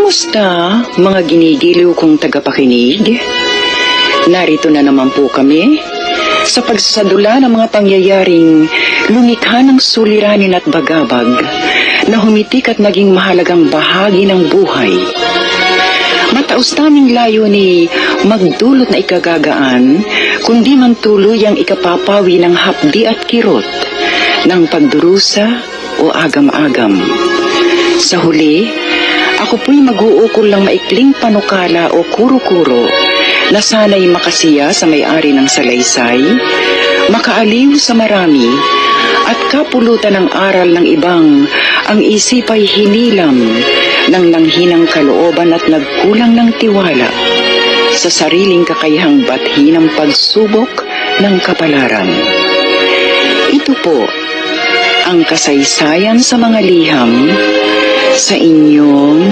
Kumusta, mga ginigiliw kong tagapakinig? Narito na naman po kami sa pagsasadula ng mga pangyayaring lumikha ng suliranin at bagabag na humitik at naging mahalagang bahagi ng buhay. Mataos naming layo ni magdulot na ikagagaan, kundi man tuluyang ikapapawi ng hapdi at kirot ng pagdurusa o agam-agam. Sa huli, ako po'y mag-uukol lang maikling panukala o kuro-kuro na sana'y makasiya sa may-ari ng salaysay, makaaliw sa marami, at kapulutan ng aral ng ibang ang isipay hinilam ng nanghinang kalooban at nagkulang ng tiwala sa sariling kakayahang bathi ng pagsubok ng kapalaran. Ito po ang kasaysayan sa mga liham sa inyong